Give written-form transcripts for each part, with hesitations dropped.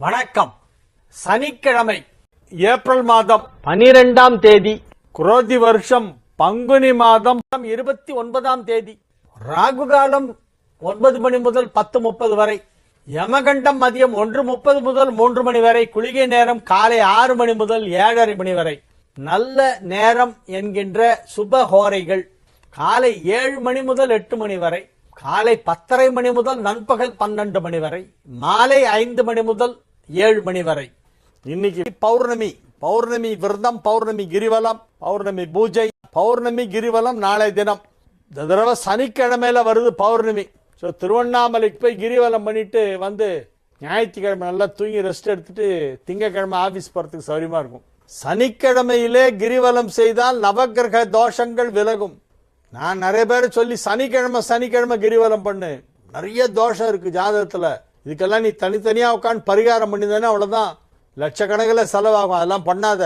வணக்கம். சனிக்கிழமை ஏப்ரல் மாதம் 12ஆம் தேதி, குரோதி வருஷம் பங்குனி மாதம் 29ஆம் தேதி. ராகு காலம் 9 மணி முதல் 10:30 வரை. யமகண்டம் மதியம் 1:30 முதல் 3 மணி வரை. குளிகை நேரம் காலை 6 மணி முதல் 7:30 மணி வரை. நல்ல நேரம் என்கின்ற சுபஹோரைகள் காலை 7 மணி முதல் 8 மணி வரை. காலை 10:30 மணி முதல் நண்பகல் 12 மணி வரை. மாலை 5 மணி முதல் 7 மணி வரை. இன்னைக்கு பௌர்ணமி விரதம், பௌர்ணமி கிரிவலம், பௌர்ணமி பூஜை, பௌர்ணமி கிரிவலம் நாளை தினம். இந்த தடவை சனிக்கிழமையில வருது பௌர்ணமி. ஸோ திருவண்ணாமலைக்கு போய் கிரிவலம் பண்ணிட்டு வந்து ஞாயிற்றுக்கிழமை நல்லா தூங்கி ரெஸ்ட் எடுத்துட்டு திங்கக்கிழமை ஆபீஸ் போறதுக்கு சௌரியமா இருக்கும். சனிக்கிழமையிலே கிரிவலம் செய்தால் நவக்கிரக தோஷங்கள் விலகும். நான் நிறைய பேர் சொல்லி சனிக்கிழமை கிரிவலம் பண்ணு, நிறைய தோஷம் இருக்கு ஜாதகத்துல, இதுக்கெல்லாம் நீ தனித்தனியா உட்காந்து பரிகாரம் பண்ணிதானே, அவ்வளவுதான், லட்சக்கணக்கில் செலவாகும், அதெல்லாம் பண்ணாத.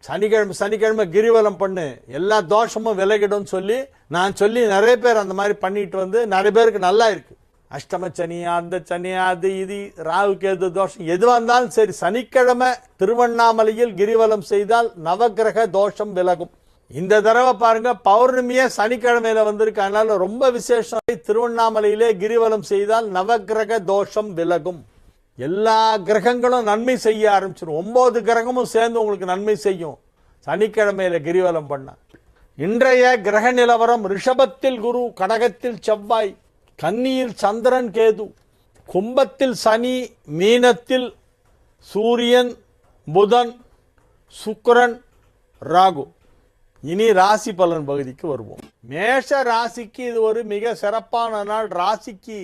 சனிக்கிழமை கிரிவலம் பண்ணு, எல்லா தோஷமும் விலகிடும் சொல்லி நான் சொல்லி நிறைய பேர் அந்த மாதிரி பண்ணிட்டு வந்து நிறைய பேருக்கு நல்லா இருக்கு. அஷ்டம சனியா, அந்த சனியா, அது இது ராகு கேது தோஷம் எதுவாக இருந்தாலும் சரி, சனிக்கிழமை திருவண்ணாமலையில் கிரிவலம் செய்தால் நவக்கிரக தோஷம் விலகும். இந்த தடவை பாருங்க பௌர்ணமியே சனிக்கிழமையில வந்திருக்கு, அதனால ரொம்ப விசேஷம். திருவண்ணாமலையிலே கிரிவலம் செய்தால் நவக்கிரக தோஷம் விலகும். எல்லா கிரகங்களும் நன்மை செய்ய ஆரம்பிச்சிடும். 9 கிரகமும் சேர்ந்து உங்களுக்கு நன்மை செய்யும் சனிக்கிழமையில கிரிவலம் பண்ண. இன்றைய கிரக நிலவரம்: ரிஷபத்தில் குரு, கடகத்தில் செவ்வாய், கன்னியில் சந்திரன் கேது, கும்பத்தில் சனி, மீனத்தில் சூரியன் புதன் சுக்கிரன் ராகு. இனி ராசி பலன் பகுதிக்கு வருவோம். மேஷ ராசிக்கு இது ஒரு மிக சிறப்பான நாள். ராசிக்கு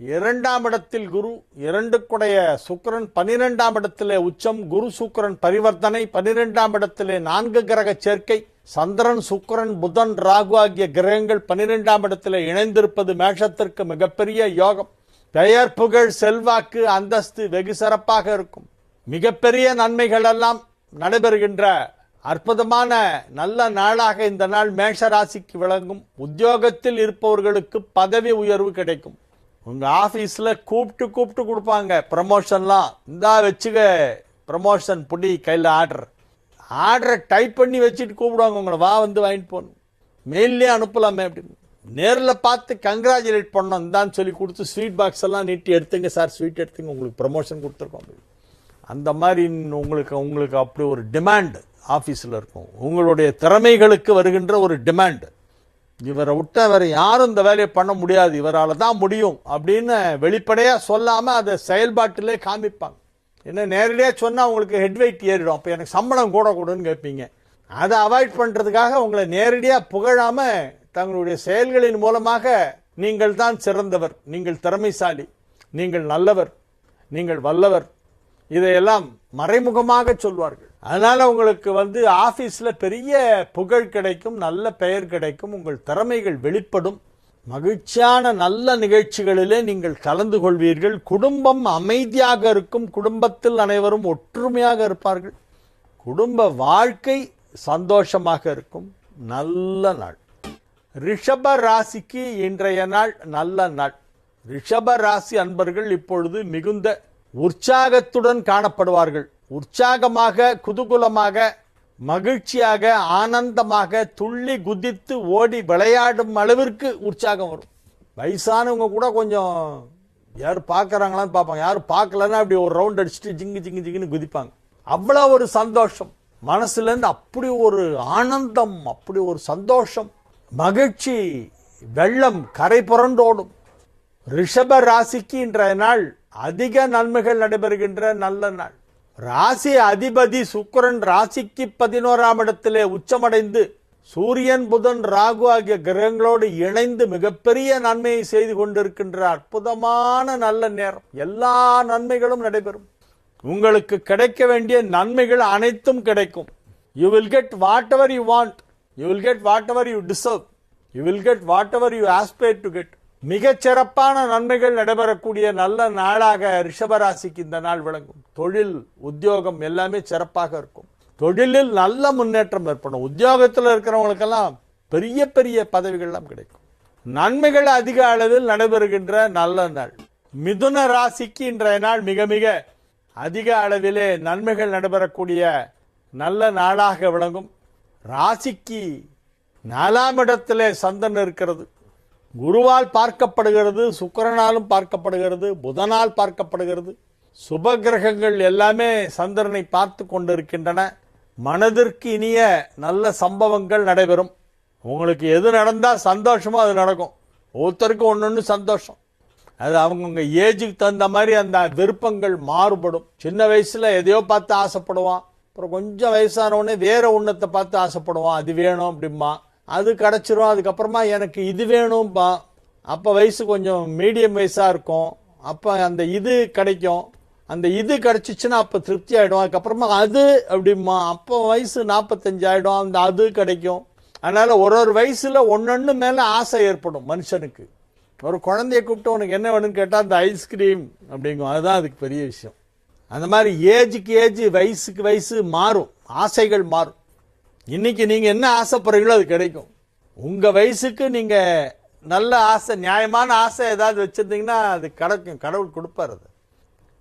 2ஆம் இடத்தில் குரு, 2க்குடைய சுக்கிரன், 12ஆம் இடத்திலே உச்சம், குரு சுக்கிரன் பரிவர்த்தனை, 12ஆம் இடத்திலே 4 கிரக சேர்க்கை, சந்திரன் சுக்கிரன் புதன் ராகு ஆகிய கிரகங்கள் 12ஆம் இடத்திலே இணைந்திருப்பது மேஷத்திற்கு மிகப்பெரிய யோகம். பெயர் புகழ் செல்வாக்கு அந்தஸ்து வெகு சிறப்பாக இருக்கும். மிகப்பெரிய நன்மைகள் எல்லாம் நடைபெறுகின்ற அற்புதமான நல்ல நாளாக இந்த நாள் மேஷ ராசிக்கு விளங்கும். உத்தியோகத்தில் இருப்பவர்களுக்கு பதவி உயர்வு கிடைக்கும். உங்க ஆபீஸ்ல கூப்பிட்டு கொடுப்பாங்க ப்ரமோஷன்லாம். இந்தா வச்சுக்க ப்ரமோஷன், புடி கையில் ஆர்டரை டைப் பண்ணி வச்சுட்டு கூப்பிடுவாங்க உங்களை, வா வந்து வாங்கிட்டு போகணும், மெயிலே அனுப்பலாமே அப்படின்னு. நேரில் பார்த்து கங்க்ராச்சுலேட் பண்ணோம் தான் சொல்லி கொடுத்து ஸ்வீட் பாக்ஸ் எல்லாம் நீட்டி எடுத்துங்க சார், ஸ்வீட் எடுத்துங்க, உங்களுக்கு ப்ரமோஷன் கொடுத்துருக்கோம். அந்த மாதிரி உங்களுக்கு அப்படி ஒரு டிமாண்ட் ஆபீஸ்ல இருக்கும். உங்களுடைய திறமைகளுக்கு வருகின்ற ஒரு டிமாண்ட். இவரை விட்ட வேற யாரும் இந்த வேலையை பண்ண முடியாது, இவரால் தான் முடியும் அப்படின்னு வெளிப்படையா சொல்லாம அதை செயல்பாட்டிலே காமிப்பாங்க. என்ன நேரடியா சொன்னா உங்களுக்கு ஹெட்வெயிட் ஏறிடும், அப்ப எனக்கு சம்பளம் கூட கொடுன்னு கேட்பீங்க. அதை அவாய்ட் பண்றதுக்காக உங்களை நேரடியா புகழாம தங்களுடைய செயல்களின் மூலமாக நீங்கள் தான் சிறந்தவர், நீங்கள் திறமைசாலி, நீங்கள் நல்லவர், நீங்கள் வல்லவர், இதையெல்லாம் மறைமுகமாக சொல்வார்கள். அதனால உங்களுக்கு ஆபீஸ்ல பெரிய புகழ் கிடைக்கும், நல்ல பெயர் கிடைக்கும், உங்கள் திறமைகள் வெளிப்படும். மகிழ்ச்சியான நல்ல நிகழ்ச்சிகளிலே நீங்கள் கலந்து கொள்வீர்கள். குடும்பம் அமைதியாக இருக்கும், குடும்பத்தில் அனைவரும் ஒற்றுமையாக இருப்பார்கள், குடும்ப வாழ்க்கை சந்தோஷமாக இருக்கும். நல்ல நாள். ரிஷப ராசிக்கு இன்றைய நாள் நல்ல நாள். ரிஷப ராசி அன்பர்கள் இப்பொழுது மிகுந்த உற்சாகத்துடன் காணப்படுவார்கள். உற்சாகமாக, குதூகலமாக, மகிழ்ச்சியாக, ஆனந்தமாக, துள்ளி குதித்து ஓடி விளையாடும் அளவிற்கு உற்சாகம் வரும். வயசானவங்க கூட கொஞ்சம் யார் பார்க்கறாங்களான்னு பார்ப்பாங்க, யாரும் பார்க்கலன்னா அப்படி ஒரு ரவுண்ட் அடிச்சுட்டு ஜிங்குன்னு குதிப்பாங்க. அவ்வளோ ஒரு சந்தோஷம் மனசுல இருந்து, அப்படி ஒரு ஆனந்தம், அப்படி ஒரு சந்தோஷம், மகிழ்ச்சி வெள்ளம் கரை புரண்டோடும். ரிஷப ராசிக்கு இன்றைய நாள் அதிக நன்மைகள் நடைபெறுகின்ற நல்ல நாள். ராசி அதிபதி சுக்கிரன் ராசிக்கு 11ஆம் இடத்திலே உச்சமடைந்து சூரியன் புதன் ராகு ஆகிய கிரகங்களோடு இணைந்து மிகப்பெரிய நன்மையை செய்து கொண்டிருக்கின்ற அற்புதமான நல்ல நேரம். எல்லா நன்மைகளும் நடைபெறும். உங்களுக்கு கிடைக்க வேண்டிய நன்மைகள் அனைத்தும் கிடைக்கும். You will get whatever you want. You will get whatever you deserve. You will get whatever you aspire to get. மிகச் சிறப்பான நன்மைகள் நடைபெறக்கூடிய நல்ல நாளாக ரிஷபராசிக்கு இந்த நாள் விளங்கும். தொழில் உத்தியோகம் எல்லாமே சிறப்பாக இருக்கும். தொழிலில் நல்ல முன்னேற்றம் ஏற்படும். உத்தியோகத்தில் இருக்கிறவங்களுக்கெல்லாம் பெரிய பெரிய பதவிகள்லாம் கிடைக்கும். நன்மைகள் அதிக அளவில் நடைபெறுகின்ற நல்ல நாள். மிதுன ராசிக்கு இன்றைய நாள் மிக மிக அதிக அளவிலே நன்மைகள் நடைபெறக்கூடிய நல்ல நாளாக விளங்கும். ராசிக்கு 4ஆம் இடத்திலே சந்திரன் இருக்கிறது. குருவால் பார்க்கப்படுகிறது, சுக்கிரனாலும் பார்க்கப்படுகிறது, புதனால் பார்க்கப்படுகிறது. சுப கிரகங்கள் எல்லாமே சந்திரனை பார்த்து கொண்டிருக்கின்றன. மனதிற்கு இனிய நல்ல சம்பவங்கள் நடைபெறும். உங்களுக்கு எது நடந்தால் சந்தோஷமோ அது நடக்கும். ஒவ்வொருத்தருக்கும் ஒன்று சந்தோஷம். அது அவங்கவுங்க ஏஜுக்கு தகுந்த மாதிரி அந்த விருப்பங்கள் மாறுபடும். சின்ன வயசுல எதையோ பார்த்து ஆசைப்படுவான். அப்புறம் கொஞ்சம் வயசானவுடனே வேற ஒன்றத்தை பார்த்து ஆசைப்படுவான். அது வேணும் அப்படிம்பா, அது கிடச்சிரும். அதுக்கப்புறமா எனக்கு இது வேணும்பா. அப்போ வயசு கொஞ்சம் மீடியம் வயசாக இருக்கும். அப்போ அந்த இது கிடைக்கும். அந்த இது கிடைச்சிச்சுன்னா அப்போ திருப்தி ஆகிடும். அதுக்கப்புறமா அது அப்படிமா, அப்போ வயசு 45 ஆகிடும். அந்த அது கிடைக்கும். அதனால ஒரு வயசுல ஒன்னொன்னு மேல ஆசை ஏற்படும் மனுஷனுக்கு. ஒரு குழந்தைய கூப்பிட்டு உனக்கு என்ன வேணும்னு கேட்டா அந்த ஐஸ்கிரீம் அப்படிங்கும். அதுதான் அதுக்கு பெரிய விஷயம். அந்த மாதிரி ஏஜுக்கு ஏஜ், வயசுக்கு வயசு மாறும், ஆசைகள் மாறும். இன்னைக்கு நீங்க என்ன ஆசைப்படுறீங்களோ அது கிடைக்கும். உங்க வயசுக்கு நீங்க நல்ல ஆசை, நியாயமான ஆசை ஏதாவது வச்சிருந்தீங்கன்னா அது கிடைக்கும். கடவுள் கொடுப்பார் அது.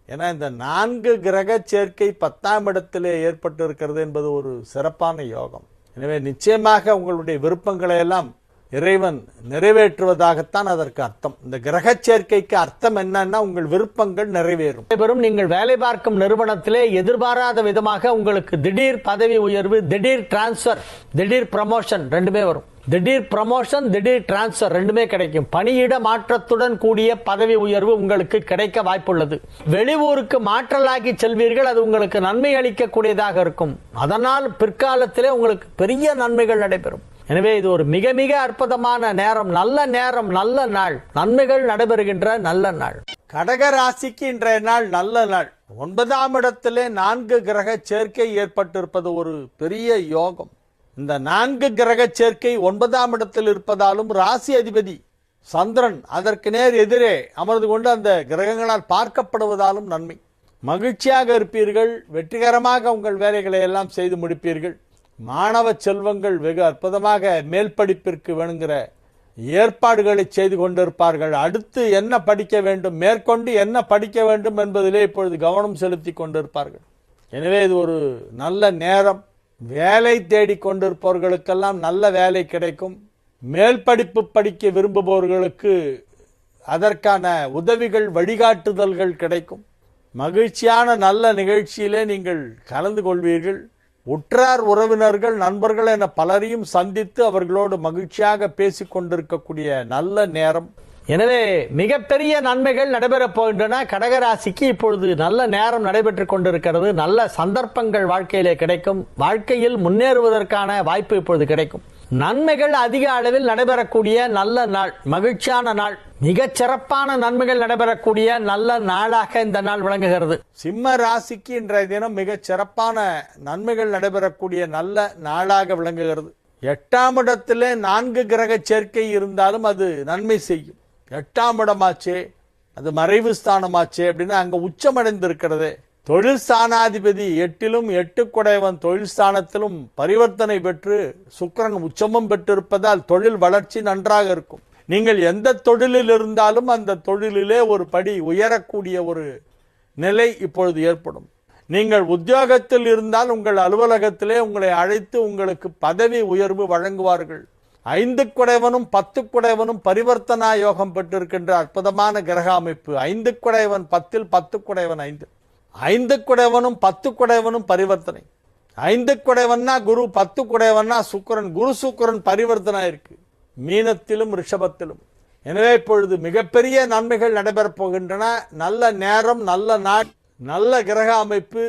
ஏன்னா இந்த 4 கிரக சேர்க்கை 10ஆம் இடத்திலே ஏற்பட்டு இருக்கிறது என்பது ஒரு சிறப்பான யோகம். எனவே நிச்சயமாக உங்களுடைய விருப்பங்களை எல்லாம் இறைவன் நிறைவேற்றுவதாகத்தான் அதற்கு அர்த்தம். இந்த கிரக சேர்க்கைக்கு அர்த்தம் என்னன்னா உங்கள் விருப்பங்கள் நிறைவேறும். நீங்கள் வேலை பார்க்கும் நிறுவனத்திலே எதிர்பாராத விதமாக உங்களுக்கு திடீர் பதவி உயர்வு, திடீர் டிரான்ஸ்பர், திடீர் ப்ரமோஷன் ரெண்டுமே வரும். திடீர் ப்ரமோஷன், திடீர் டிரான்ஸ்பர் ரெண்டுமே கிடைக்கும். பணியிட மாற்றத்துடன் கூடிய பதவி உயர்வு உங்களுக்கு கிடைக்க வாய்ப்புள்ளது. வெளியூருக்கு மாற்றலாகி செல்வீர்கள். அது உங்களுக்கு நன்மை அளிக்கக்கூடியதாக இருக்கும். அதனால் பிற்காலத்திலே உங்களுக்கு பெரிய நன்மைகள் நடைபெறும். எனவே இது ஒரு மிக மிக அற்புதமான நேரம், நல்ல நாள், நன்மைகள் நடைபெறுகின்ற நல்ல நாள். கடக ராசிக்கு இன்றைய நாள் நல்ல நாள். 9ஆம் இடத்திலே 4 கிரக சேர்க்கை ஏற்பட்டிருப்பது ஒரு பெரிய யோகம். இந்த 4 கிரக சேர்க்கை 9ஆம் இடத்தில் இருப்பதாலும் ராசி அதிபதி சந்திரன் அதற்கு நேர் எதிரே அமர்ந்து கொண்டு அந்த கிரகங்களால் பார்க்கப்படுவதாலும் நன்மை. மகிழ்ச்சியாக இருப்பீர்கள். வெற்றிகரமாக உங்கள் வேலைகளை எல்லாம் செய்து முடிப்பீர்கள். மாணவ செல்வங்கள் வெகு அற்புதமாக மேல் படிப்பிற்கு வேணுங்கிற ஏற்பாடுகளை செய்து கொண்டிருப்பார்கள். அடுத்து என்ன படிக்க வேண்டும், மேற்கொண்டு என்ன படிக்க வேண்டும் என்பதிலே இப்பொழுது கவனம் செலுத்தி கொண்டிருப்பார்கள். எனவே இது ஒரு நல்ல நேரம். வேலை தேடிக் கொண்டிருப்பவர்களுக்கெல்லாம் நல்ல வேலை கிடைக்கும். மேல் படிப்பு படிக்க விரும்புபவர்களுக்கு அதற்கான உதவிகள், வழிகாட்டுதல்கள் கிடைக்கும். மகிழ்ச்சியான நல்ல நிகழ்ச்சியிலே நீங்கள் கலந்து கொள்வீர்கள். உற்றார் உறவினர்கள், நண்பர்கள் என பலரையும் சந்தித்து அவர்களோடு மகிழ்ச்சியாக பேசிக் கொண்டிருக்கக்கூடிய நல்ல நேரம். எனவே மிகப்பெரிய நன்மைகள் நடைபெறப் போகின்றன. கடகராசிக்கு இப்பொழுது நல்ல நேரம் நடைபெற்றுக் கொண்டிருக்கிறது. நல்ல சந்தர்ப்பங்கள் வாழ்க்கையிலே கிடைக்கும். வாழ்க்கையில் முன்னேறுவதற்கான வாய்ப்பு இப்பொழுது கிடைக்கும். நன்மைகள் அதிக அளவில் நடைபெறக்கூடிய நல்ல நாள், மகிழ்ச்சியான நாள், மிகச் சிறப்பான நன்மைகள் நடைபெறக்கூடிய நல்ல நாளாக இந்த நாள் விளங்குகிறது. சிம்ம ராசிக்கு இன்றைய தினம் மிகச் சிறப்பான நன்மைகள் நடைபெறக்கூடிய நல்ல நாளாக விளங்குகிறது. 8ஆம் இடத்திலே 4 கிரக சேர்க்கை இருந்தாலும் அது நன்மை செய்யும். 8ஆம் இடமாச்சே, அது மறைவு ஸ்தானமாச்சே அப்படின்னா அங்க உச்சமடைந்திருக்கிறது. தொழில் ஸ்தானாதிபதி 8லும் 8 குடையவன் தொழில் ஸ்தானத்திலும் பரிவர்த்தனை பெற்று சுக்கிரன் உச்சமும் பெற்றிருப்பதால் தொழில் வளர்ச்சி நன்றாக இருக்கும். நீங்கள் எந்த தொழிலில் இருந்தாலும் அந்த தொழிலிலே ஒரு படி உயரக்கூடிய ஒரு நிலை இப்பொழுது ஏற்படும். நீங்கள் உத்தியோகத்தில் இருந்தால் உங்கள் அலுவலகத்திலே உங்களை அழைத்து உங்களுக்கு பதவி உயர்வு வழங்குவார்கள். 5 குடையவனும் 10 குடையவனும் பரிவர்த்தனா யோகம் பெற்றிருக்கின்ற அற்புதமான கிரக அமைப்பு. 5 குடையவன் 10ல் 10 குடையவன் 5, 5 குடையவனும் 10 குடையவனும் பரிவர்த்தனை. 5 குடையவன்னா குரு, 10 குடையவன்னா சுக்கிரன். குரு சுக்கிரன் பரிவர்த்தனா இருக்கு மீனத்திலும் ரிஷபத்திலும். எனவே இப்பொழுது மிகப்பெரிய நன்மைகள் நடைபெறப் போகின்றன. நல்ல நேரம், நல்ல நாள், நல்ல கிரக அமைப்பு.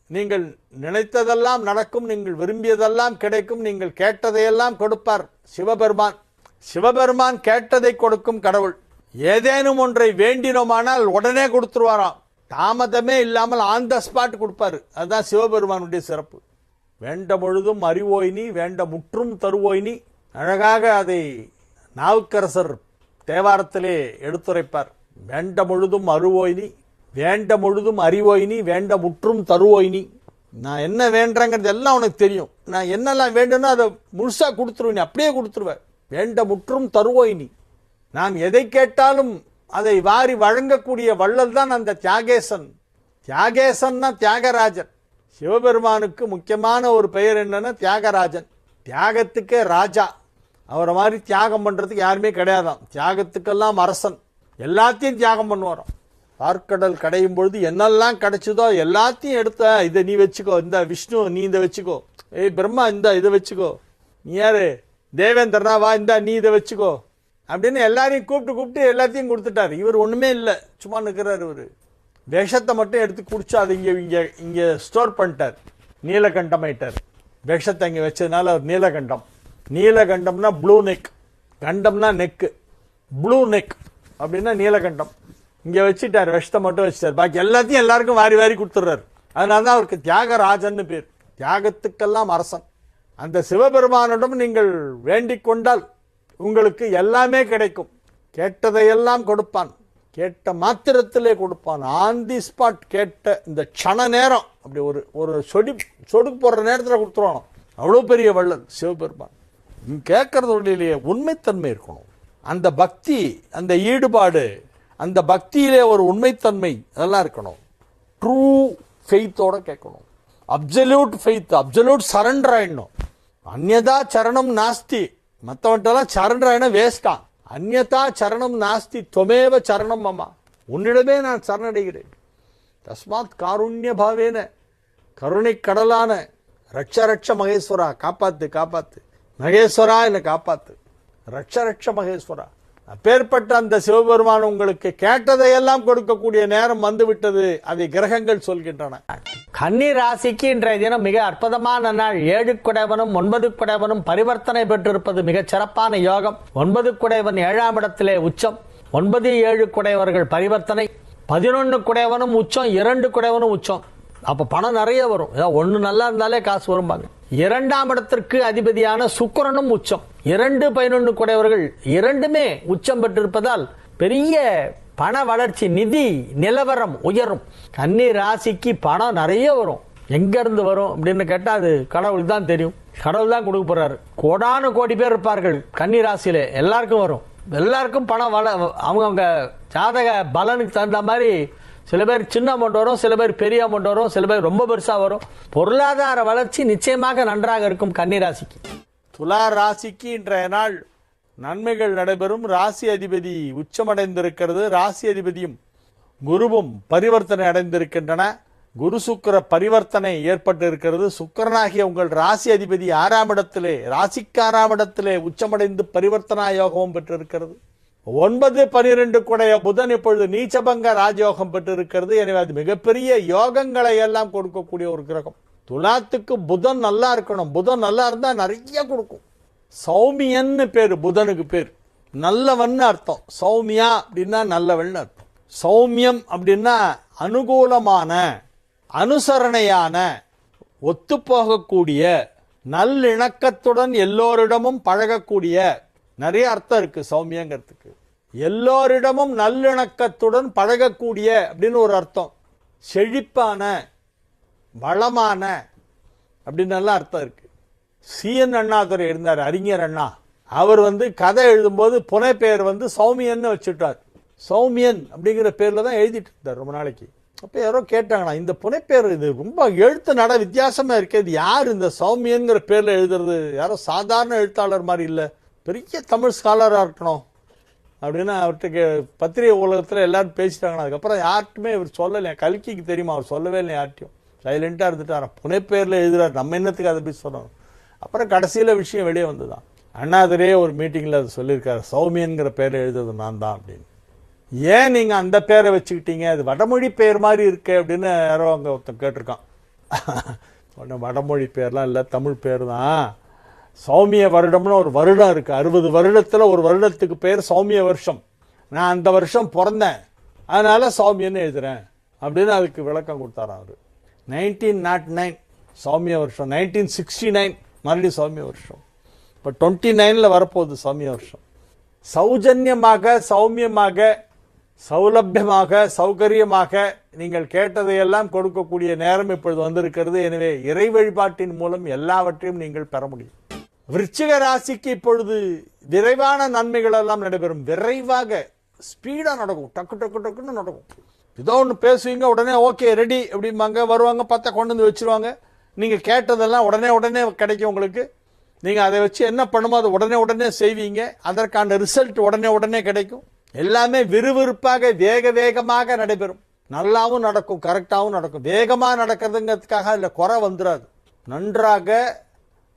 நீங்கள் நினைத்ததெல்லாம் நடக்கும். நீங்கள் விரும்பியதெல்லாம் கிடைக்கும். நீங்கள் கேட்டதையெல்லாம் கொடுப்பார் சிவபெருமான். சிவபெருமான் கேட்டதை கொடுக்கும் கடவுள். ஏதேனும் ஒன்றை வேண்டினோமானால் உடனே கொடுத்துருவாராம். தாமதமே இல்லாமல் ஆன் த ஸ்பாட் கொடுப்பாரு. அதுதான் சிவபெருமானுடைய சிறப்பு. வேண்ட பொழுதும் அறிவோயினி, வேண்ட முற்றும் தருவோயினி. அழகாக அதை நாவுக்கரசர் தேவாரத்திலே எடுத்துரைப்பார். வேண்ட முழுதும் அருவோயினி, வேண்ட முழுதும் அறிவோயினி, வேண்ட முற்றும் தருவோயினி. நான் என்ன வேண்டேங்கிறது எல்லாம் உனக்கு தெரியும். நான் என்னெல்லாம் வேண்டும்னா அதை முழுசா கொடுத்துருவேன், அப்படியே கொடுத்துருவேன். வேண்ட முற்றும் தருவோயினி. நாம் எதை கேட்டாலும் அதை வாரி வழங்கக்கூடிய வள்ளல் தான் அந்த தியாகேசன். தியாகேசன்னா தியாகராஜன். சிவபெருமானுக்கு முக்கியமான ஒரு பெயர் என்னன்னா தியாகராஜன். தியாகத்துக்கே ராஜா. அவரை மாதிரி தியாகம் பண்ணுறதுக்கு யாருமே கிடையாதான். தியாகத்துக்கெல்லாம் அரசன். எல்லாத்தையும் தியாகம் பண்ணுவாராம். பார்க்கடல் கடையும் பொழுது என்னெல்லாம் கிடைச்சதோ எல்லாத்தையும் எடுத்த, இதை நீ வச்சுக்கோ, இந்த விஷ்ணு நீ இதை வச்சுக்கோ, ஏய் பிரம்மா இந்த இதை வச்சுக்கோ, நீ யாரு தேவேந்திரனா வா இந்த நீ இதை வச்சுக்கோ அப்படின்னு எல்லாரையும் கூப்பிட்டு எல்லாத்தையும் கொடுத்துட்டார். இவர் ஒன்றுமே இல்லை, சும்மா நிற்கிறார். இவர் விஷத்தை மட்டும் எடுத்து குடிச்சு அதை இங்கே ஸ்டோர் பண்ணிட்டார். நீலகண்டம் ஆயிட்டார். விஷத்தை இங்கே வச்சதுனால அவர் நீலகண்டம். நீலகண்டம்னா ப்ளூ நெக், கண்டம்னா நெக்கு, ப்ளூ நெக் அப்படின்னா நீலகண்டம். இங்கே வச்சுட்டார், விஷத்தை மட்டும் வச்சுட்டார். பாக்கி எல்லாத்தையும் எல்லாருக்கும் வாரி வாரி கொடுத்துட்றாரு. அதனால தான் அவருக்கு தியாகராஜன்னு பேர். தியாகத்துக்கெல்லாம் அரசன். அந்த சிவபெருமானிடம் நீங்கள் வேண்டிக் கொண்டால் உங்களுக்கு எல்லாமே கிடைக்கும். கேட்டதையெல்லாம் கொடுப்பான். கேட்ட மாத்திரத்திலே கொடுப்பான். On the spot. கேட்ட இந்த க்ஷண நேரம் அப்படி ஒரு சொடுக்கு போடுற நேரத்தில் கொடுத்துருவானோ. அவ்வளோ பெரிய வள்ளல் சிவபெருமான். கேட்கறதுலையே உண்மைத்தன்மை இருக்கணும். அந்த பக்தி, அந்த ஈடுபாடு, அந்த பக்தியிலே ஒரு உண்மைத்தன்மை அதெல்லாம் இருக்கணும். ட்ரூ ஃபெய்த்தோட கேட்கணும். அப்சல்யூட் ஃபெய்த், அப்சல்யூட் சரண்டர் ஆயிடணும். அந்யதா சரணம் நாஸ்தி. மற்றவன்ட்டெல்லாம் சரண்டர் ஆயினா வேஸ்டா. அந்யதா சரணம் நாஸ்தி துவமேவ சரணம் அம்மா. உன்னிடமே நான் சரணடைகிறேன். தஸ்மாத் காருண்ய பாவேன, கருணை கடலான ரட்ச மகேஸ்வரா, காப்பாத்து காப்பாத்து மகேஸ்வரா, என்னை காப்பாத்து, ரட்ச மகேஸ்வரா. அப்பேற்பட்ட அந்த சிவபெருமான் உங்களுக்கு கேட்டதையெல்லாம் கொடுக்கக்கூடிய நேரம் வந்துவிட்டது. அதை கிரகங்கள் சொல்கின்றன. கன்னி ராசிக்கு இன்றைய தினம் மிக அற்புதமான நாள். 7 குடைவனும் 9 குடைவனும் பரிவர்த்தனை பெற்றிருப்பது மிகச் சிறப்பான யோகம். 9 குடைவன் 7ஆம் இடத்திலே உச்சம். 9, 7 குடைவர்கள் பரிவர்த்தனை. 11 குடைவனும் உச்சம், 2 குடைவனும் உச்சம். அப்ப பணம் நிறைய வரும். ஒண்ணு நல்லா இருந்தாலே காசு வரும்பாங்க. 2ஆம் இடத்திற்கு அதிபதியான சுக்கிரனும் உச்சம். 2, 11 குடையவர்கள் இரண்டுமே உச்சம் பெற்றிருப்பதால் பெரிய பண வளர்ச்சி, நிதி நிலவரம் உயரும். கன்னி ராசிக்கு பணம் நிறைய வரும். எங்க இருந்து வரும் அப்படின்னு கேட்டா அது கடவுளுக்கு தான் தெரியும். கடவுள் தான் கொடுக்க போறாரு. கோடானு கோடி பேர் இருப்பார்கள் கன்னி ராசியில. எல்லாருக்கும் வரும். எல்லாருக்கும் பணம் அவங்க ஜாதக பலனுக்கு தகுந்த மாதிரி சில பேர் சின்ன அமௌண்ட் வரும், சில பேர் பெரிய அமௌண்ட் வரும், சில பேர் ரொம்ப பெருசா வரும். பொருளாதார வளர்ச்சி நிச்சயமாக நன்றாக இருக்கும் கன்னி ராசிக்கு. துலா ராசிக்கு இன்றைய நாள் நன்மைகள் நடைபெறும். ராசி அதிபதி உச்சமடைந்திருக்கிறது. ராசி அதிபதியும் குருவும் பரிவர்த்தனை அடைந்திருக்கின்றன. குரு சுக்கிர பரிவர்த்தனை ஏற்பட்டு இருக்கிறது. சுக்கிரனாகிய உங்கள் ராசி அதிபதி 6ஆம் இடத்திலே, ராசிக்கு 6ஆம் இடத்திலே உச்சமடைந்து பரிவர்த்தனா யோகமும் பெற்றிருக்கிறது. 9, 12 குடைய புதன் இப்பொழுது நீச்சபங்க ராஜயோகம் பெற்றிருக்கிறது. எனவே அது மிகப்பெரிய யோகங்களை எல்லாம் கொடுக்கக்கூடிய ஒரு கிரகம். துலாத்துக்கு புதன் நல்லா இருக்கணும். புதன் நல்லா இருந்தா நிறைய கொடுக்கும். சௌமியன்னு பேரு புதனுக்கு பேர். நல்லவன் அர்த்தம். சௌமியா அப்படின்னா நல்லவன் அர்த்தம். சௌமியம் அப்படின்னா அனுகூலமான, அனுசரணையான, ஒத்துப்போகக்கூடிய, நல்லிணக்கத்துடன் எல்லோரிடமும் பழகக்கூடிய, நிறைய அர்த்தம் இருக்கு சௌமியங்கிறதுக்கு. எல்லோரிடமும் நல்லிணக்கத்துடன் பழகக்கூடிய அப்படின்னு ஒரு அர்த்தம். செழிப்பான, வளமான அப்படின்னு எல்லாம் அர்த்தம் இருக்கு. CN அண்ணாதுரை இருந்தார், அறிஞர் அண்ணா. அவர் கதை எழுதும்போது புனை பெயர் சௌமியன்னு வச்சுட்டார். சௌமியன் அப்படிங்கிற பேர்ல தான் எழுதிட்டு இருந்தார் ரொம்ப நாளைக்கு. அப்ப யாரோ கேட்டாங்களா, இந்த புனைப்பேர் இது ரொம்ப எழுத்து நட வித்தியாசமா இருக்கு, இது யார் இந்த சௌமியன்கிற பேர்ல எழுதுறது? யாரோ சாதாரண எழுத்தாளர் மாதிரி இல்லை, பெரிய தமிழ் ஸ்காலரா இருக்கணும் அப்படின்னு அவர்கிட்ட பத்திரிகை உலகத்துல எல்லாரும் பேசிட்டாங்க. அதுக்கப்புறம் யார்ட்டுமே இவர் சொல்லலை. கல்கிக்கு தெரியுமா, அவர் சொல்லவே இல்லை யார்ட்டையும். சைலண்டா இருந்துட்டார். புனைப்பேர்ல எழுதுறாரு, நம்ம என்னத்துக்கு அதை போய் சொல்லணும். அப்புறம் கடைசியில விஷயம் வெளியே வந்துதான். அண்ணாதுரையே ஒரு மீட்டிங்ல அதை சொல்லியிருக்காரு, சௌமியன்கிற பேர்ல எழுதுறது நான் தான் அப்படின்னு. ஏன் நீங்க அந்த பேரை வச்சுக்கிட்டீங்க, அது வடமொழி பேர் மாதிரி இருக்கு அப்படின்னு யாரோ அங்க ஒருத்தன் கேட்டிருக்கான். ஒன்றும் வடமொழி பேர்லாம் இல்லை, தமிழ் பேர் தான். சௌமிய வருடம்னு ஒரு வருடம் இருக்கு. 60 வருடத்துல ஒரு வருடத்துக்கு பேர் சௌமிய வருஷம். நான் அந்த வருஷம் பிறந்தேன், அதனால சௌமியன்னு எழுதுறேன் அப்படின்னு அதுக்கு விளக்கம் கொடுத்தாராம் அவரு. 1909 சௌமிய வருஷம், 1969 மறுபடியும் சௌமிய வருஷம், இப்போ 29ல் வரப்போகுது சௌமிய வருஷம். சௌஜன்யமாக, சௌமியமாக, சௌலபியமாக, சௌகரியமாக நீங்கள் கேட்டதையெல்லாம் கொடுக்கக்கூடிய நேரம் இப்பொழுது வந்திருக்கிறது. எனவே இறை வழிபாட்டின் மூலம் எல்லாவற்றையும் நீங்கள் பெற முடியும். விருச்சிக ராசிக்கு இப்பொழுது விரைவான நன்மைகள் எல்லாம் நடைபெறும். விரைவாக, ஸ்பீடா நடக்கும், டக்கு டக்கு டக்குன்னு நடக்கும். ஏதோ ஒன்று பேசுவீங்க, உடனே ஓகே ரெடி அப்படிம்பாங்க, வருவாங்க, பார்த்தா கொண்டு வந்து வச்சிருவாங்க. நீங்கள் கேட்டதெல்லாம் உடனே கிடைக்கும் உங்களுக்கு. நீங்கள் அதை வச்சு என்ன பண்ணுமோ அதை உடனே செய்வீங்க. அதற்கான ரிசல்ட் உடனே கிடைக்கும். எல்லாமே விறுவிறுப்பாக வேகமாக நடைபெறும். நல்லாவும் நடக்கும், கரெக்டாகவும் நடக்கும். வேகமாக நடக்கிறதுங்கிறதுக்காக அதில் குறை வந்துடாது. நன்றாக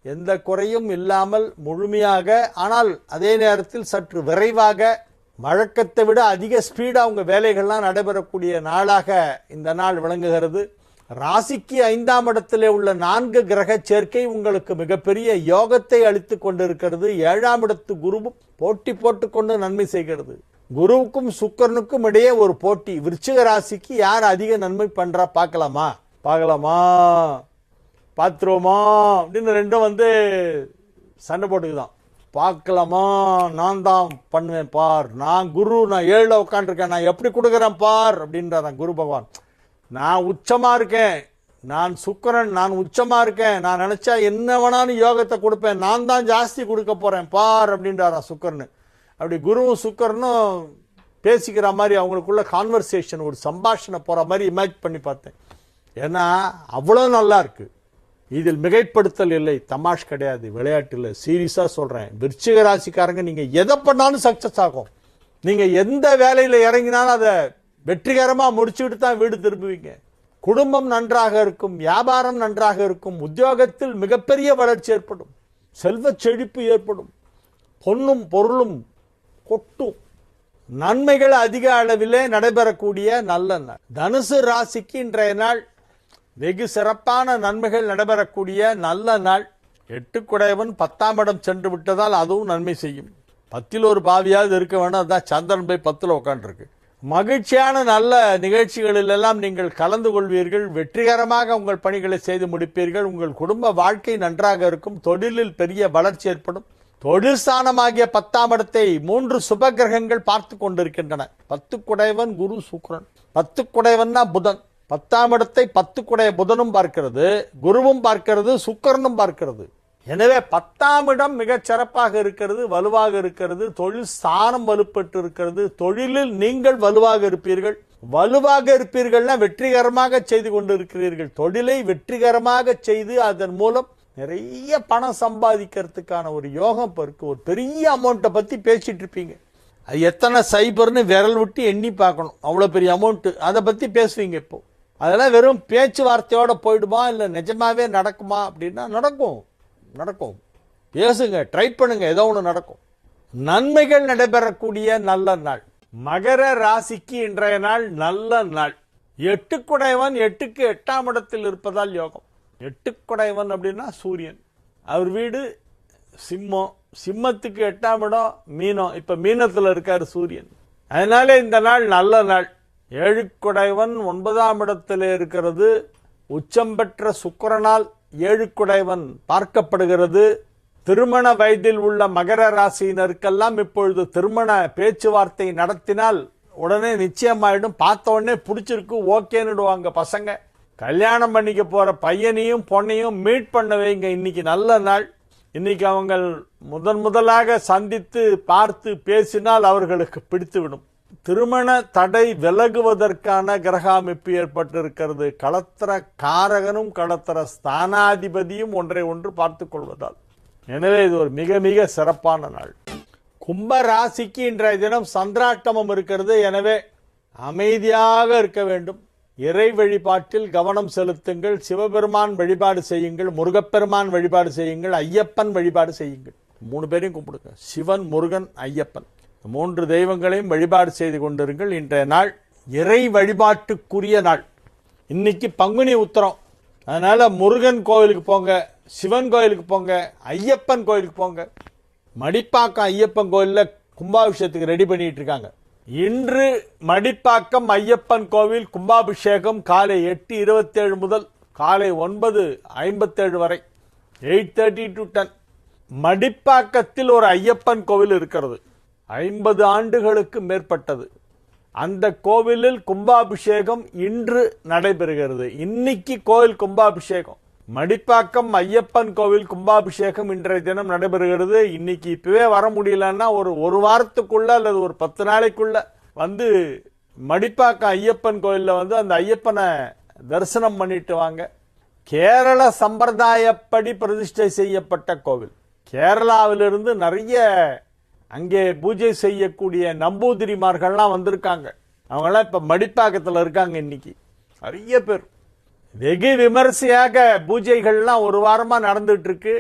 எந்த குறையும் இல்லாமல் முழுமையாக, ஆனால் அதே நேரத்தில் சற்று விரைவாக, வழக்கத்தை விட அதிக ஸ்பீடாக உங்கள் வேலைகள்லாம் நடைபெறக்கூடிய நாளாக இந்த நாள் விளங்குகிறது. ராசிக்கு 5ஆம் இடத்திலே உள்ள 4 கிரக சேர்க்கை உங்களுக்கு மிகப்பெரிய யோகத்தை அளித்து கொண்டிருக்கிறது. 7ஆம் இடத்து குருவும் போட்டி போட்டுக்கொண்டு நன்மை செய்கிறது. குருவுக்கும் சுக்கிரனுக்கும் இடையே ஒரு போட்டி. விருச்சிக ராசிக்கு யார் அதிக நன்மை பண்றா பார்க்கலாமா பாத்துருவோமா அப்படின்னு ரெண்டும் சண்டை போட்டுக்குதான். பார்க்கலாமா, நான் தான் பண்ணுவேன் பார், நான் குரு, நான் 7ல உட்காந்துருக்கேன், நான் எப்படி கொடுக்குறேன் பார் அப்படின்றான் குரு பகவான். நான் உச்சமா இருக்கேன், நான் சுக்கிரன், நான் உச்சமா இருக்கேன், நான் நினைச்சா என்ன வேணாலும் யோகத்தை கொடுப்பேன், நான் தான் ஜாஸ்தி கொடுக்க போறேன் பார் அப்படின்றாரான் சுக்கிரன். அப்படி குருவும் சுக்கிரனும் பேசிக்கிற மாதிரி அவங்களுக்குள்ள கான்வர்சேஷன், ஒரு சம்பாஷணை போற மாதிரி இமேஜ் பண்ணி பார்த்தேன். ஏன்னா அவ்வளோ நல்லா இருக்கு. இதில் மிகைப்படுத்தல் இல்லை, தமாஷ் கிடையாது, விளையாட்டு இல்லை, சீரியஸா சொல்றேன். விருச்சிக ராசிக்காரங்க நீங்க எதை பண்ணாலும் சக்சஸ் ஆகும். நீங்க எந்த வேலையில இறங்கினாலும் அதை வெற்றிகரமா முடிச்சுட்டு தான் வீடு திரும்புவீங்க. குடும்பம் நன்றாக இருக்கும், வியாபாரம் நன்றாக இருக்கும், உத்தியோகத்தில் மிகப்பெரிய வளர்ச்சி ஏற்படும், செல்வ செழிப்பு ஏற்படும், பொன்னும் பொருளும் கொட்டும், நன்மைகள் அதிக அளவிலே நடைபெறக்கூடிய நல்ல நாள். தனுசு ராசிக்கு இன்றைய நாள் வெகு சிறப்பான நன்மைகள் நடைபெறக்கூடிய நல்ல நாள். 8 குடையவன் 10ஆம் இடம் சென்று விட்டதால் அதுவும் நன்மை செய்யும். 10ல் ஒரு பாவியாவது இருக்க வேணும். அதான் சந்திரன் போய் 10ல் உட்காந்துருக்கு. மகிழ்ச்சியான நல்ல நிகழ்ச்சிகளில் எல்லாம் நீங்கள் கலந்து கொள்வீர்கள். வெற்றிகரமாக உங்கள் பணிகளை செய்து முடிப்பீர்கள். உங்கள் குடும்ப வாழ்க்கை நன்றாக இருக்கும். தொழிலில் பெரிய வளர்ச்சி ஏற்படும். தொழில் ஸ்தானமாகிய 10ஆம் இடத்தை 3 சுப கிரகங்கள் பார்த்து கொண்டிருக்கின்றன. 10 குடையவன் குரு சுக்கிரன். 10 குடையவன் தான் புதன். 10ஆம் இடத்தை 10 குடைய புதனும் பார்க்கிறது, குருவும் பார்க்கிறது, சுக்கிரனும் பார்க்கிறது. எனவே 10ஆம் இடம் மிகச் சிறப்பாக இருக்கிறது, வலுவாக இருக்கிறது. தொழில் ஸ்தானம் வலுப்பட்டு இருக்கிறது. தொழிலில் நீங்கள் வலுவாக இருப்பீர்கள்னா வெற்றிகரமாக செய்து கொண்டிருக்கிறீர்கள். தொழிலை வெற்றிகரமாக செய்து அதன் மூலம் நிறைய பணம் சம்பாதிக்கிறதுக்கான ஒரு யோகம் இருக்கு. ஒரு பெரிய அமௌண்ட்டை பத்தி பேசிட்டு இருப்பீங்க. அது எத்தனை சைபர்னு விரல் விட்டு எண்ணி பார்க்கணும், அவ்வளோ பெரிய அமௌண்ட். அதை பத்தி பேசுவீங்க. இப்போ அதெல்லாம் வெறும் பேச்சுவார்த்தையோட போயிடுமா, இல்லை நிஜமாவே நடக்குமா அப்படின்னா நடக்கும். பேசுங்க, ட்ரை பண்ணுங்க, ஏதோ ஒன்று நடக்கும். நன்மைகள் நடைபெறக்கூடிய நல்ல நாள். மகர ராசிக்கு இன்றைய நாள் நல்ல நாள். 8 குடையவன் 8க்கு 8ஆம் இடத்தில் இருப்பதால் யோகம். 8 குடையவன் அப்படின்னா சூரியன். அவர் வீடு சிம்மம். சிம்மத்துக்கு 8ஆம் இடம் மீனம். இப்ப மீனத்துல இருக்காரு சூரியன். அதனால இந்த நாள் நல்ல நாள். 7 குடையவன் 9ஆம் இடத்திலே இருக்கிறது. உச்சம் பெற்ற சுக்கிரனால் 7 குடையவன் பார்க்கப்படுகிறது. திருமண வயதில் உள்ள மகர ராசியினருக்கெல்லாம் இப்பொழுது திருமண பேச்சுவார்த்தை நடத்தினால் உடனே நிச்சயமாயிடும். பார்த்த உடனே பிடிச்சிருக்கு, ஓகேன்னுடுவாங்க பசங்க. கல்யாணம் பண்ணிக்க போற பையனையும் பொண்ணையும் மீட் பண்ண வைங்க. இன்னைக்கு நல்ல நாள். இன்னைக்கு அவங்க முதலாக சந்தித்து பார்த்து பேசினால் அவர்களுக்கு பிடித்துவிடும். திருமண தடை விலகுவதற்கான கிரக அமைப்பு ஏற்பட்டிருக்கிறது. களத்திர காரகனும் களத்திர ஸ்தானாதிபதியும் ஒன்றை ஒன்று பார்த்துக் கொள்வதால், எனவே இது ஒரு மிக மிக சிறப்பான நாள். கும்ப ராசிக்கு இன்றைய தினம் சந்திராஷ்டமம் இருக்கிறது. எனவே அமைதியாக இருக்க வேண்டும். இறை வழிபாட்டில் கவனம் செலுத்துங்கள். சிவபெருமான் வழிபாடு செய்யுங்கள், முருகப்பெருமான் வழிபாடு செய்யுங்கள், ஐயப்பன் வழிபாடு செய்யுங்கள். 3 பேரையும் கும்பிடுங்க. சிவன், முருகன், ஐயப்பன் 3 தெய்வங்களையும் வழிபாடு செய்து கொண்டிருங்கள். இன்றைய நாள் இறை வழிபாட்டுக்குரிய நாள். இன்னைக்கு பங்குனி உத்திரம். அதனால முருகன் கோவிலுக்கு போங்க, சிவன் கோயிலுக்கு போங்க, ஐயப்பன் கோயிலுக்கு போங்க. மடிப்பாக்கம் ஐயப்பன் கோயில்ல கும்பாபிஷேகத்துக்கு ரெடி பண்ணிட்டு இருக்காங்க. இன்று மடிப்பாக்கம் ஐயப்பன் கோவில் கும்பாபிஷேகம் காலை 8:27 முதல் காலை 9:57 வரை, 8:30 to 10. மடிப்பாக்கத்தில் ஒரு ஐயப்பன் கோவில் இருக்கிறது. 50 ஆண்டுகளுக்கு மேற்பட்டது. அந்த கோவிலில் கும்பாபிஷேகம் இன்று நடைபெறுகிறது. இன்னைக்கு கோவில் கும்பாபிஷேகம். மடிப்பாக்கம் ஐயப்பன் கோவில் கும்பாபிஷேகம் இன்றைய தினம் நடைபெறுகிறது. இன்னைக்கு இப்பவே வர முடியலன்னா ஒரு வாரத்துக்குள்ள அல்லது ஒரு 10 நாளைக்குள்ள வந்து மடிப்பாக்கம் ஐயப்பன் கோயில்ல வந்து அந்த ஐயப்பனை தரிசனம் பண்ணிட்டு வாங்க. கேரள சம்பிரதாயப்படி பிரதிஷ்டை செய்யப்பட்ட கோவில். கேரளாவிலிருந்து நிறைய அங்கே பூஜை செய்யக்கூடிய நம்பூதிரிமார்கள்லாம் வந்திருக்காங்க. அவங்களாம் இப்ப மடிப்பாக்கத்தில் இருக்காங்க. இன்னைக்கு நிறைய பேர் வெகு விமர்சையாக பூஜைகள்லாம் ஒரு வாரமா நடந்துட்டு இருக்கு.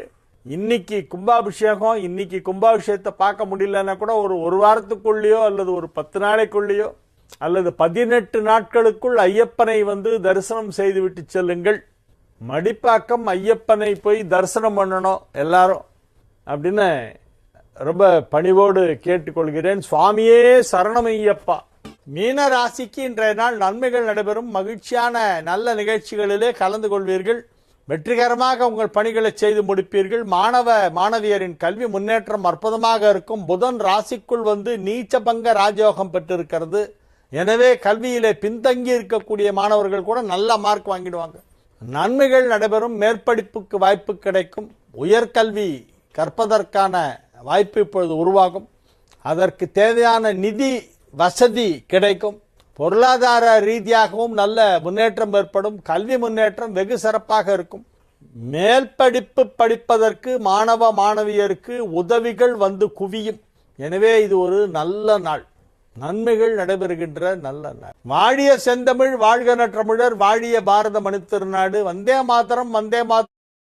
இன்னைக்கு கும்பாபிஷேகம். இன்னைக்கு கும்பாபிஷேகத்தை பார்க்க முடியலன்னா கூட ஒரு வாரத்துக்குள்ளேயோ அல்லது ஒரு 10 நாளைக்குள்ளேயோ அல்லது 18 நாட்களுக்குள் ஐயப்பனை வந்து தரிசனம் செய்துவிட்டு செல்லுங்கள். மடிப்பாக்கம் ஐயப்பனை போய் தரிசனம் பண்ணணும் எல்லாரும் அப்படின்னு ரொம்ப பணிவோடு கேட்டுக்கொள்கிறேன். சுவாமியே சரணமையப்பா. மீன ராசிக்கு இன்றைய நாள் நன்மைகள் நடைபெறும். மகிழ்ச்சியான நல்ல நிகழ்ச்சிகளிலே கலந்து கொள்வீர்கள். வெற்றிகரமாக உங்கள் பணிகளை செய்து முடிப்பீர்கள். மாணவ மாணவியரின் கல்வி முன்னேற்றம் அற்புதமாக இருக்கும். புதன் ராசிக்குள் வந்து நீச்சபங்க ராஜயோகம் பெற்றிருக்கிறது. எனவே கல்வியிலே பின்தங்கி இருக்கக்கூடிய மாணவர்கள் கூட நல்ல மார்க் வாங்கிடுவாங்க. நன்மைகள் நடைபெறும். மேற்படிப்புக்கு வாய்ப்பு கிடைக்கும். உயர்கல்வி கற்பதற்கான வாய்ப்பு இப்பொழுது உருவாகும். அதற்கு தேவையான நிதி வசதி கிடைக்கும். பொருளாதார ரீதியாகவும் நல்ல முன்னேற்றம் ஏற்படும். கல்வி முன்னேற்றம் வெகு சிறப்பாக இருக்கும். மேல் படிப்பு படிப்பதற்கு மாணவ மாணவியருக்கு உதவிகள் வந்து குவியும். எனவே இது ஒரு நல்ல நாள். நன்மைகள் நடைபெறுகின்ற நல்ல நாள். வாழிய செந்தமிழ் வாழ்க நற்றமிழர் வாழிய பாரத மணித்திருநாடு. வந்தே மாதரம் வந்தே மாதரம்.